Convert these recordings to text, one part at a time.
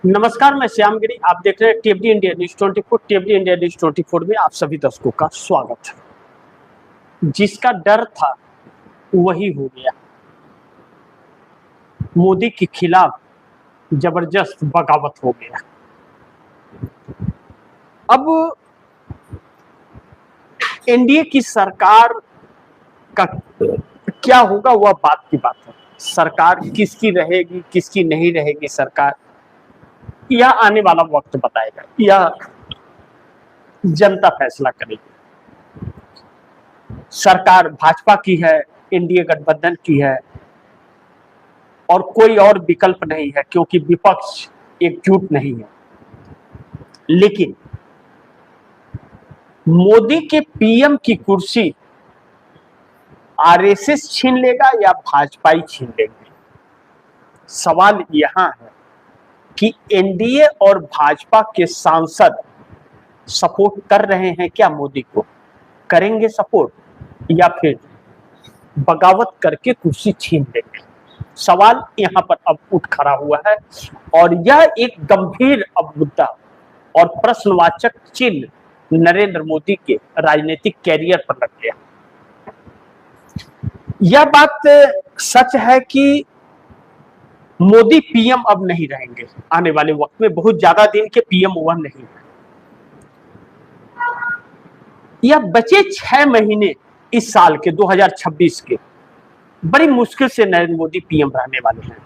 नमस्कार, मैं श्यामगिरी। आप देख रहे हैं टीएफडी इंडिया न्यूज 24। टीएफडी इंडिया न्यूज 24 में आप सभी दर्शकों का स्वागत है। जिसका डर था वही हो गया। मोदी के खिलाफ जबरदस्त बगावत हो गया। अब एनडीए की सरकार का क्या होगा वह बात की बात है। सरकार किसकी रहेगी, किसकी नहीं रहेगी सरकार, यह आने वाला वक्त बताएगा, यह जनता फैसला करेगी। सरकार भाजपा की है, एनडीए गठबंधन की है और कोई और विकल्प नहीं है, क्योंकि विपक्ष एकजुट नहीं है। लेकिन मोदी के पीएम की कुर्सी आरएसएस छीन लेगा या भाजपा ही छीन लेंगे। सवाल यहां है कि एनडीए और भाजपा के सांसद सपोर्ट कर रहे हैं क्या मोदी को, करेंगे सपोर्ट, या फिर बगावत करके कुर्सी छीन लेंगे। सवाल यहां पर अब उठ खड़ा हुआ है और यह एक गंभीर अब मुद्दा और प्रश्नवाचक चिन्ह नरेंद्र मोदी के राजनीतिक कैरियर पर लग गया। यह बात सच है कि मोदी पीएम अब नहीं रहेंगे। आने वाले वक्त में बहुत ज्यादा दिन के पीएम वह नहीं है। यह बचे 6 महीने इस साल के 2026 के बड़ी मुश्किल से नरेंद्र मोदी पीएम रहने वाले हैं।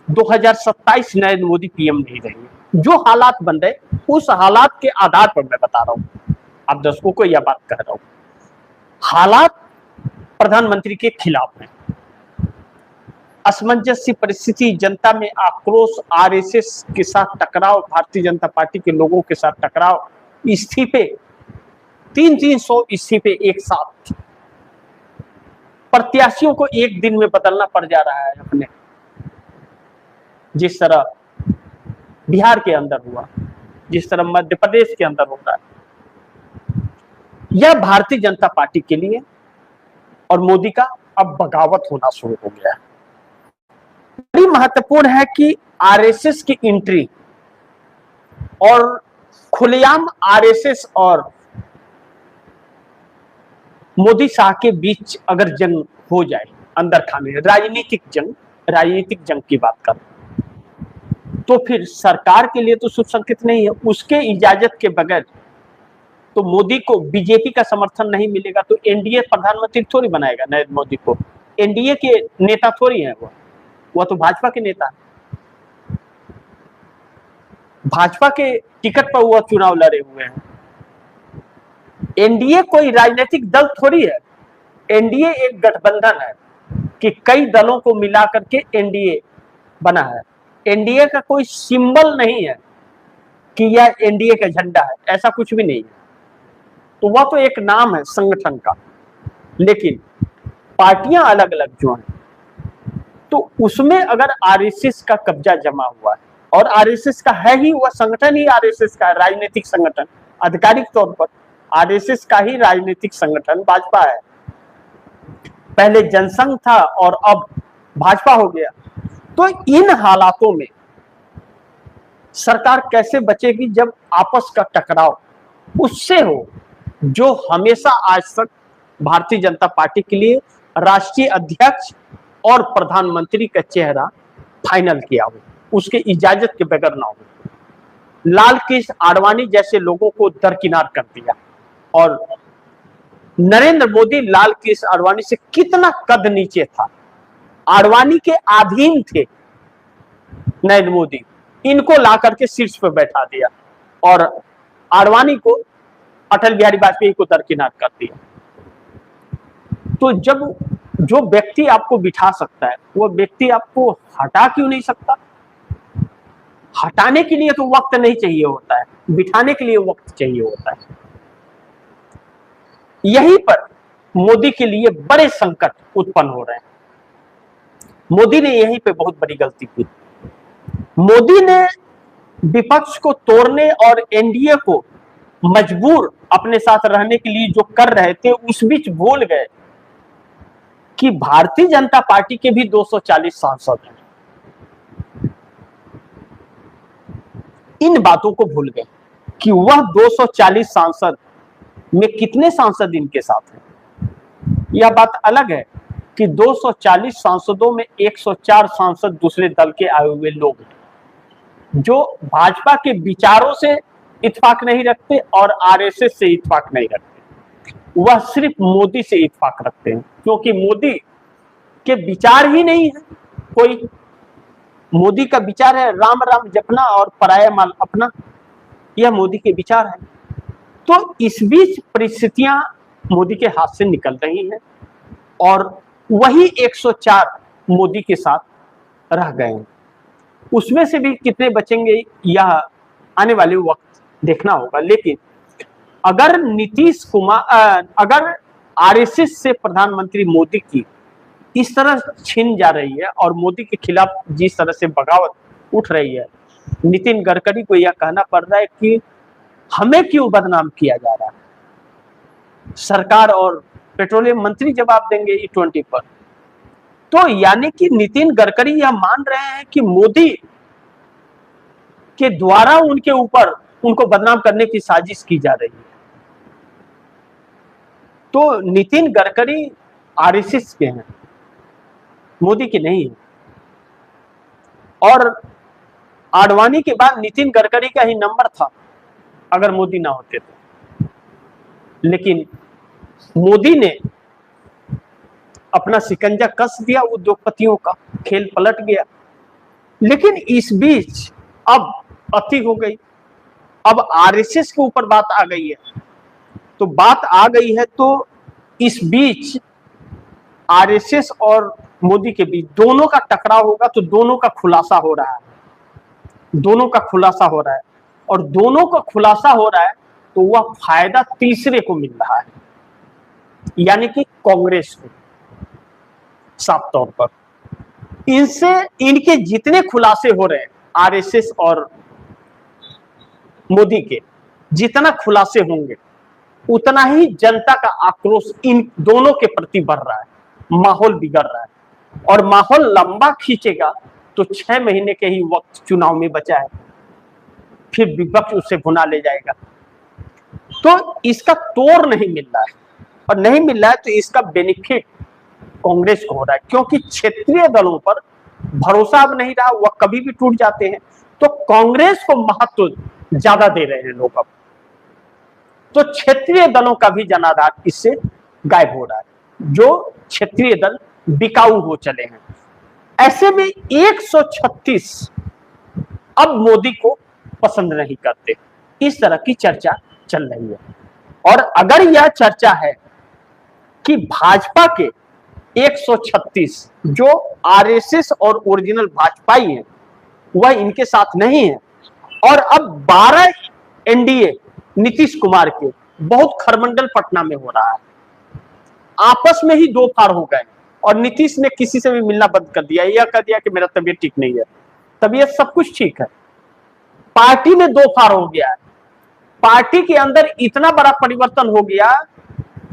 2027 नरेंद्र मोदी पीएम नहीं रहेंगे। जो हालात बन रहे उस हालात के आधार पर मैं बता रहा हूं, आप दर्शकों को यह बात कह रहा हूं। हालात प्रधानमंत्री के खिलाफ है, असमंजस परिस्थिति, जनता में आक्रोश, आरएसएस के साथ टकराव, भारतीय जनता पार्टी के लोगों के साथ टकराव, इस्तीफे, 300 इस्तीफे एक साथ, प्रत्याशियों को एक दिन में बदलना पड़ जा रहा है अपने, जिस तरह बिहार के अंदर हुआ, जिस तरह मध्य प्रदेश के अंदर होता है। यह भारतीय जनता पार्टी के लिए और मोदी का अब बगावत होना शुरू हो गया है। बड़ी महत्वपूर्ण है कि आरएसएस की एंट्री और खुलेआम आरएसएस और मोदी शाह के बीच अगर जंग हो जाए, अंदर खाने, राजनीतिक जंग की बात कर, तो फिर सरकार के लिए तो शुभ संकेत नहीं है। उसके इजाजत के बगैर तो मोदी को बीजेपी का समर्थन नहीं मिलेगा तो एनडीए प्रधानमंत्री थोड़ी बनाएगा नरेंद्र मोदी को। एनडीए के नेता थोड़ी है वह तो भाजपा के नेता है। भाजपा के टिकट पर वह चुनाव लड़े हुए हैं। एनडीए कोई राजनीतिक दल थोड़ी है। एनडीए एक गठबंधन है कि कई दलों को मिला करके एनडीए बना है। एनडीए का कोई सिंबल नहीं है कि यह एनडीए का झंडा है, ऐसा कुछ भी नहीं है। तो वह तो एक नाम है संगठन का, लेकिन पार्टियां अलग अलग जो हैं, तो उसमें अगर आरएसएस का कब्जा जमा हुआ है, और आरएसएस का है ही, वह संगठन ही आरएसएस का राजनीतिक संगठन, आधिकारिक तौर पर आरएसएस का ही राजनीतिक संगठन भाजपा है। पहले जनसंघ था और अब भाजपा हो गया। तो इन हालातों में सरकार कैसे बचेगी जब आपस का टकराव उससे हो जो हमेशा आज तक भारतीय जनता पार्टी के लिए राष्ट्रीय अध्यक्ष और प्रधानमंत्री का चेहरा फाइनल किया हो, उसके इजाजत के बगैर ना हो। लाल कृष्ण आडवाणी जैसे लोगों को दरकिनार कर दिया और नरेंद्र मोदी लाल कृष्ण आडवाणी से कितना कद नीचे था। आडवाणी के अधीन थे नरेंद्र मोदी, इनको ला करके शीर्ष पर बैठा दिया और आडवाणी को, अटल बिहारी वाजपेयी को दरकिनार कर दिया। तो जब जो व्यक्ति आपको बिठा सकता है वो व्यक्ति आपको हटा क्यों नहीं सकता? हटाने के लिए तो वक्त नहीं चाहिए होता है, बिठाने के लिए वक्त चाहिए होता है। यहीं पर मोदी के लिए बड़े संकट उत्पन्न हो रहे हैं। मोदी ने यहीं पे बहुत बड़ी गलती की। मोदी ने विपक्ष को तोड़ने और एनडीए को मजबूर अपने साथ रहने के लिए जो कर रहे थे, उस बीच भूल गए कि भारतीय जनता पार्टी के भी 240 सांसद हैं। इन बातों को भूल गए कि वह 240 सांसद में कितने सांसद इनके साथ हैं। यह बात अलग है कि 240 सांसदों में 104 सांसद दूसरे दल के आए हुए लोग हैं जो भाजपा के विचारों से इत्तेफाक नहीं रखते और आरएसएस से इत्तेफाक नहीं रखते। वह सिर्फ मोदी से इत्तेफाक रखते हैं, क्योंकि मोदी के विचार ही नहीं है कोई। मोदी का विचार है राम राम जपना और पराया माल अपना, यह मोदी के विचार है। तो इस बीच परिस्थितियां मोदी के हाथ से निकल रही हैं और वही 104 मोदी के साथ रह गए हैं। उसमें से भी कितने बचेंगे यह आने वाले वक्त देखना होगा। लेकिन अगर नीतीश कुमार, अगर आरएसएस से प्रधानमंत्री मोदी की इस तरह छीन जा रही है और मोदी के खिलाफ जिस तरह से बगावत उठ रही है, नितिन गडकरी को यह कहना पड़ रहा है कि हमें क्यों बदनाम किया जा रहा है। सरकार और पेट्रोलियम मंत्री जवाब देंगे E20 पर। तो यानी कि नितिन गडकरी यह मान रहे हैं कि मोदी के द्वारा उनके ऊपर उनको बदनाम करने की साजिश की जा रही है। तो नितिन गडकरी आरएसएस के हैं, मोदी के नहीं है। और आडवाणी के बाद नितिन गडकरी का ही नंबर था अगर मोदी ना होते तो। लेकिन मोदी ने अपना शिकंजा कस दिया, उद्योगपतियों का खेल पलट गया। लेकिन इस बीच अब अति हो गई, अब आरएसएस के ऊपर बात आ गई है। तो बात आ गई है तो इस बीच आरएसएस और मोदी के बीच दोनों का टकराव होगा, तो दोनों का खुलासा हो रहा है, दोनों का खुलासा हो रहा है। और दोनों का खुलासा हो रहा है तो वह फायदा तीसरे को मिल रहा है, यानी कि कांग्रेस को। साफ तौर पर इनसे इनके जितने खुलासे हो रहे हैं, आरएसएस और मोदी के जितना खुलासे होंगे उतना ही जनता का आक्रोश इन दोनों के प्रति बढ़ रहा है, माहौल बिगड़ रहा है। और माहौल लंबा खींचेगा तो 6 महीने के ही वक्त चुनाव में बचा है, फिर विपक्ष उसे भुना ले जाएगा। तो इसका तोड़ नहीं मिल रहा है, और नहीं मिल रहा है तो इसका बेनिफिट कांग्रेस को हो रहा है, क्योंकि क्षेत्रीय दलों पर भरोसा अब नहीं रहा, वह कभी भी टूट जाते हैं। तो कांग्रेस को महत्व ज्यादा दे रहे हैं लोग अब। तो क्षेत्रीय दलों का भी जनाधार इससे गायब हो रहा है, जो क्षेत्रीय दल बिकाऊ हो चले हैं। ऐसे में 136 अब मोदी को पसंद नहीं करते, इस तरह की चर्चा चल रही है। और अगर यह चर्चा है कि भाजपा के 136 जो आरएसएस और ओरिजिनल भाजपाई हैं वह इनके साथ नहीं है, और अब 12 एनडीए नीतीश कुमार के बहुत खरमंडल पटना में हो रहा है। आपस में ही दो फाड़ हो गए और नीतीश ने किसी से भी मिलना बंद कर दिया, यह कह दिया कि मेरा तबीयत ठीक नहीं है। तबीयत सब कुछ ठीक है, पार्टी में दो फाड़ हो गया है। पार्टी के अंदर इतना बड़ा परिवर्तन हो गया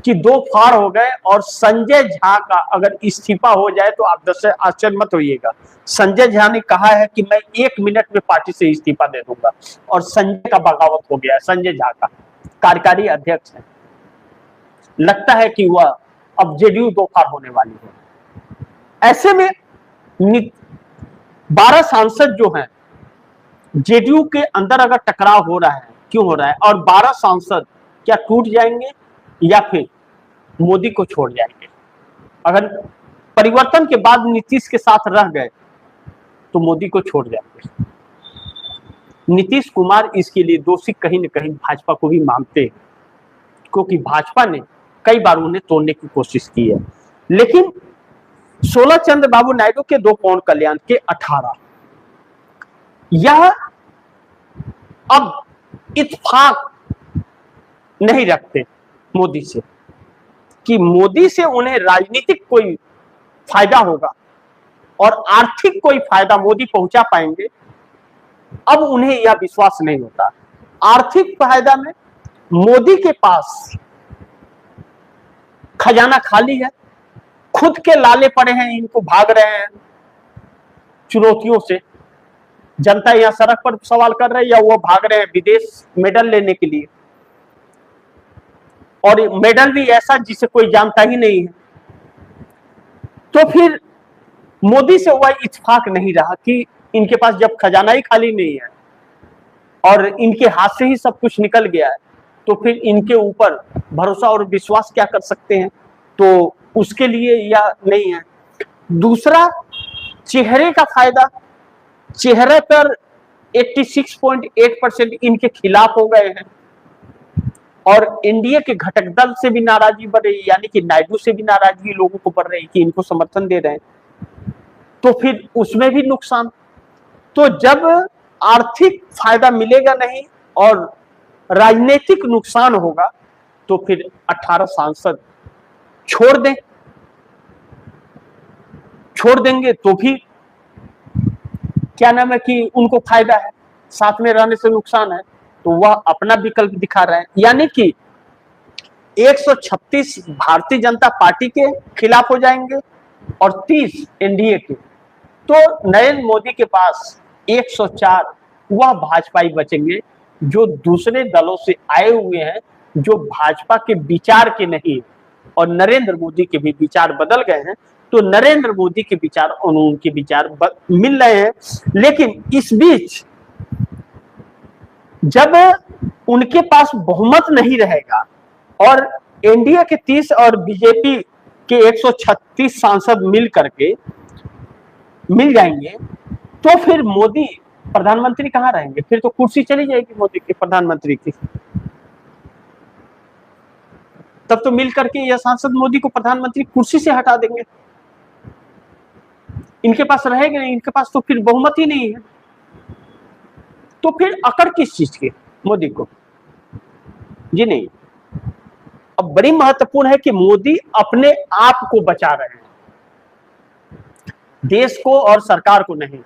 कि दो फाड़ हो गए। और संजय झा का अगर इस्तीफा हो जाए तो आप आश्चर्य मत होइएगा। संजय झा ने कहा है कि मैं 1 मिनट में पार्टी से इस्तीफा दे दूंगा, और संजय का बगावत हो गया है। संजय झा का कार्यकारी अध्यक्ष है, लगता है कि वह अब जेडीयू दो फाड़ होने वाली है। ऐसे में 12 सांसद जो हैं जेडीयू के अंदर अगर टकराव हो रहा है, क्यों हो रहा है, और 12 सांसद क्या टूट जाएंगे या फिर मोदी को छोड़ जाएंगे। अगर परिवर्तन के बाद नीतीश के साथ रह गए तो मोदी को छोड़ जाएंगे। नीतीश कुमार इसके लिए दोषी कहीं न कहीं भाजपा को भी मानते हैं, क्योंकि भाजपा ने कई बार उन्हें तोड़ने की कोशिश की है। लेकिन 16 चंद्रबाबू नायडू के 2 पवन कल्याण के 18, यह अब इत्तेफाक नहीं रखते मोदी से कि मोदी से उन्हें राजनीतिक कोई फायदा होगा और आर्थिक कोई फायदा मोदी पहुंचा पाएंगे। अब उन्हें यह विश्वास नहीं होता। आर्थिक फायदा में मोदी के पास खजाना खाली है, खुद के लाले पड़े हैं, इनको भाग रहे हैं चुनौतियों से। जनता यहाँ सड़क पर सवाल कर रहे हैं या वो भाग रहे हैं विदेश मेडल लेने के लिए, और मेडल भी ऐसा जिसे कोई जानता ही नहीं है। तो फिर मोदी से वह इत्तेफाक नहीं रहा कि इनके पास जब खजाना ही खाली नहीं है और इनके हाथ से ही सब कुछ निकल गया है, तो फिर इनके ऊपर भरोसा और विश्वास क्या कर सकते हैं, तो उसके लिए यह नहीं है। दूसरा, चेहरे का फायदा। चेहरे पर 86.8% इनके खिलाफ हो गए हैं और एनडीए के घटक दल से भी नाराजगी बढ़ रही है, यानी कि नायडू से भी नाराजगी लोगों को बढ़ रही है कि इनको समर्थन दे रहे हैं, तो फिर उसमें भी नुकसान। तो जब आर्थिक फायदा मिलेगा नहीं और राजनीतिक नुकसान होगा, तो फिर 18 सांसद छोड़ देंगे तो भी क्या नाम है कि उनको फायदा है, साथ में रहने से नुकसान है, तो वह अपना विकल्प दिखा रहे हैं। यानी कि 136 भारतीय जनता पार्टी के खिलाफ हो जाएंगे और 30 एनडीए के। तो नरेंद्र मोदी के पास 104 वह भाजपाई बचेंगे जो दूसरे दलों से आए हुए हैं, जो भाजपा के विचार के नहीं, और नरेंद्र मोदी के भी विचार बदल गए हैं। तो नरेंद्र मोदी के विचार और उनके विचार मिल रहे हैं। लेकिन इस बीच जब उनके पास बहुमत नहीं रहेगा और एनडीए के 30 और बीजेपी के 136 सांसद मिल करके मिल जाएंगे, तो फिर मोदी प्रधानमंत्री कहां रहेंगे? फिर तो कुर्सी चली जाएगी मोदी के प्रधानमंत्री की। तब तो मिल करके यह सांसद मोदी को प्रधानमंत्री कुर्सी से हटा देंगे। इनके पास रहेगा नहीं, इनके पास तो फिर बहुमत ही नहीं है। तो फिर अकड़ किस चीज की मोदी को? जी नहीं। अब बड़ी महत्वपूर्ण है कि मोदी अपने आप को बचा रहे हैं, देश को और सरकार को नहीं।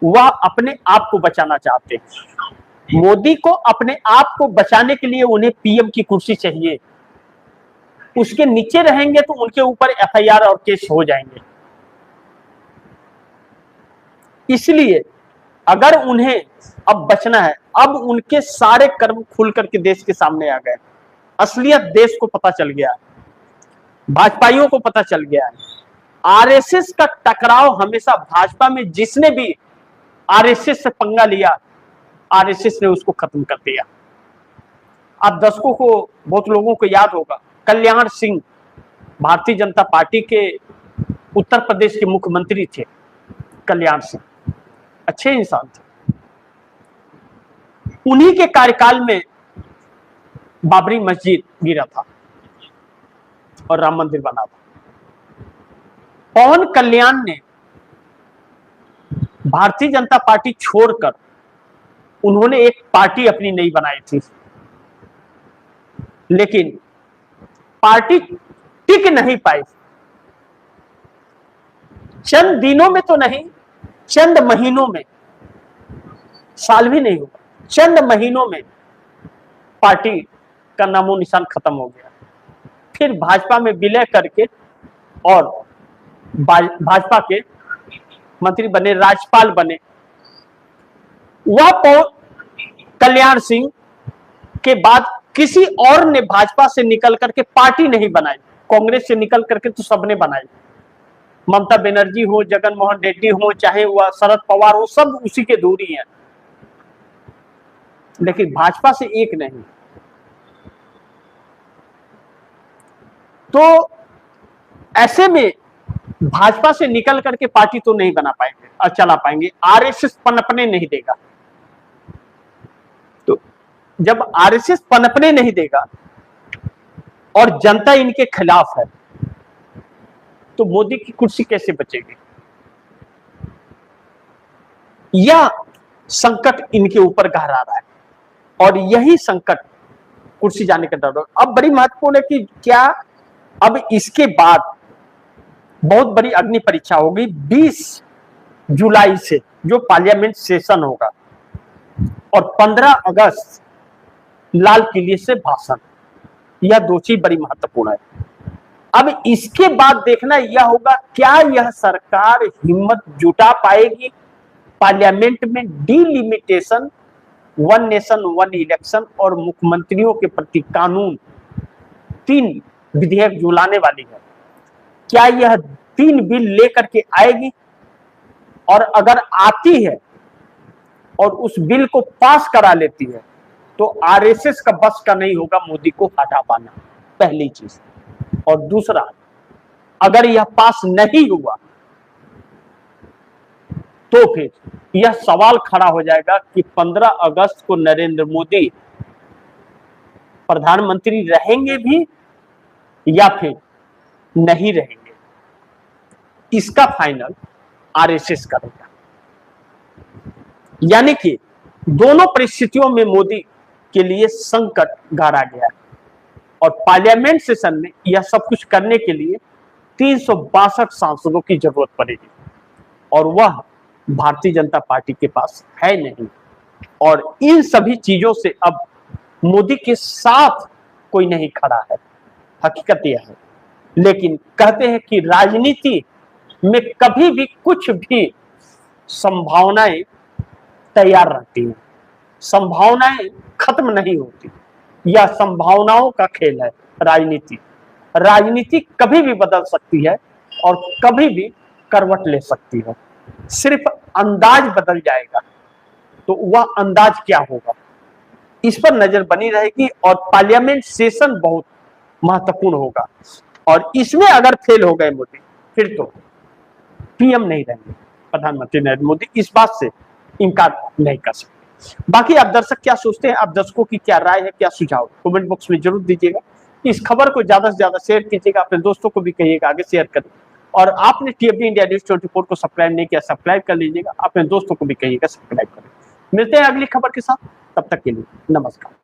वह अपने आप को बचाना चाहते हैं। मोदी को अपने आप को बचाने के लिए उन्हें पीएम की कुर्सी चाहिए। उसके नीचे रहेंगे तो उनके ऊपर एफआईआर और केस हो जाएंगे। इसलिए अगर उन्हें अब बचना है, अब उनके सारे कर्म खुल करके देश के सामने आ गए। असलियत देश को पता चल गया है, भाजपाइयों को पता चल गया है। आरएसएस का टकराव हमेशा भाजपा में, जिसने भी आरएसएस से पंगा लिया, आरएसएस ने उसको खत्म कर दिया। अब दशकों को बहुत लोगों को याद होगा, कल्याण सिंह भारतीय जनता पार्टी के उत्तर प्रदेश के मुख्यमंत्री थे। कल्याण सिंह अच्छे इंसान थे। उन्हीं के कार्यकाल में बाबरी मस्जिद गिरा था और राम मंदिर बना था। पवन कल्याण ने भारतीय जनता पार्टी छोड़कर उन्होंने एक पार्टी अपनी नई बनाई थी, लेकिन पार्टी टिक नहीं पाई। चंद दिनों में तो नहीं, चंद महीनों में, साल भी नहीं हुआ, चंद महीनों में पार्टी का नामो निशान खत्म हो गया। फिर भाजपा में विलय करके और भाजपा के मंत्री बने, राज्यपाल बने। वह कल्याण सिंह के बाद किसी और ने भाजपा से निकल करके पार्टी नहीं बनाई। कांग्रेस से निकल करके तो सबने बनाई, ममता बनर्जी हो, जगन मोहन रेड्डी हो, चाहे वह शरद पवार हो, सब उसी के दूरी हैं, लेकिन भाजपा से एक नहीं। तो ऐसे में भाजपा से निकल करके पार्टी तो नहीं बना पाएंगे और चला पाएंगे। आरएसएस पनपने नहीं देगा। तो जब आरएसएस पनपने नहीं देगा और जनता इनके खिलाफ है, तो मोदी की कुर्सी कैसे बचेगी? यह संकट इनके ऊपर गहरा रहा है और यही संकट कुर्सी जाने का डर। अब बड़ी महत्वपूर्ण है कि क्या अब इसके बाद बहुत बड़ी अग्नि परीक्षा होगी 20 जुलाई से, जो पार्लियामेंट सेशन होगा, और 15 अगस्त लाल किले से भाषण। यह दो चीज बड़ी महत्वपूर्ण है। अब इसके बाद देखना यह होगा क्या यह सरकार हिम्मत जुटा पाएगी पार्लियामेंट में delimitation, one nation one election और मुख्यमंत्रियों के प्रति कानून, 3 विधेयक जो लाने वाली है, क्या यह 3 बिल लेकर के आएगी? और अगर आती है और उस बिल को पास करा लेती है तो आरएसएस का बस का नहीं होगा मोदी को हटा पाना, पहली चीज। और दूसरा, अगर यह पास नहीं हुआ तो फिर यह सवाल खड़ा हो जाएगा कि 15 अगस्त को नरेंद्र मोदी प्रधानमंत्री रहेंगे भी या फिर नहीं रहेंगे। इसका फाइनल आरएसएस करेगा। यानी कि दोनों परिस्थितियों में मोदी के लिए संकट गाड़ा गया है और पार्लियामेंट सेशन में यह सब कुछ करने के लिए 362 सांसदों की जरूरत पड़ेगी और वह भारतीय जनता पार्टी के पास है नहीं। और इन सभी चीजों से अब मोदी के साथ कोई नहीं खड़ा है, हकीकत यह है। लेकिन कहते हैं कि राजनीति में कभी भी कुछ भी संभावनाएं तैयार रहती हैं, संभावनाएं खत्म नहीं होती। यह संभावनाओं का खेल है राजनीति। राजनीति कभी भी बदल सकती है और कभी भी करवट ले सकती है, सिर्फ अंदाज बदल जाएगा। तो वह अंदाज क्या होगा, इस पर नजर बनी रहेगी। और पार्लियामेंट सेशन बहुत महत्वपूर्ण होगा और इसमें अगर फेल हो गए मोदी, फिर तो पीएम नहीं रहेंगे प्रधानमंत्री नरेंद्र मोदी, इस बात से इनकार नहीं कर सकते। बाकी आप दर्शक क्या सोचते हैं, आप दर्शकों की क्या राय है, क्या सुझाव, कमेंट बॉक्स में जरूर दीजिएगा। इस खबर को ज्यादा से ज्यादा शेयर कीजिएगा, अपने दोस्तों को भी कहिएगा आगे शेयर करें। और आपने टीएफडी इंडिया न्यूज 24 को सब्सक्राइब नहीं किया, सब्सक्राइब कर लीजिएगा, अपने दोस्तों को भी कहिएगा सब्सक्राइब करें। मिलते हैं अगली खबर के साथ, तब तक के लिए नमस्कार।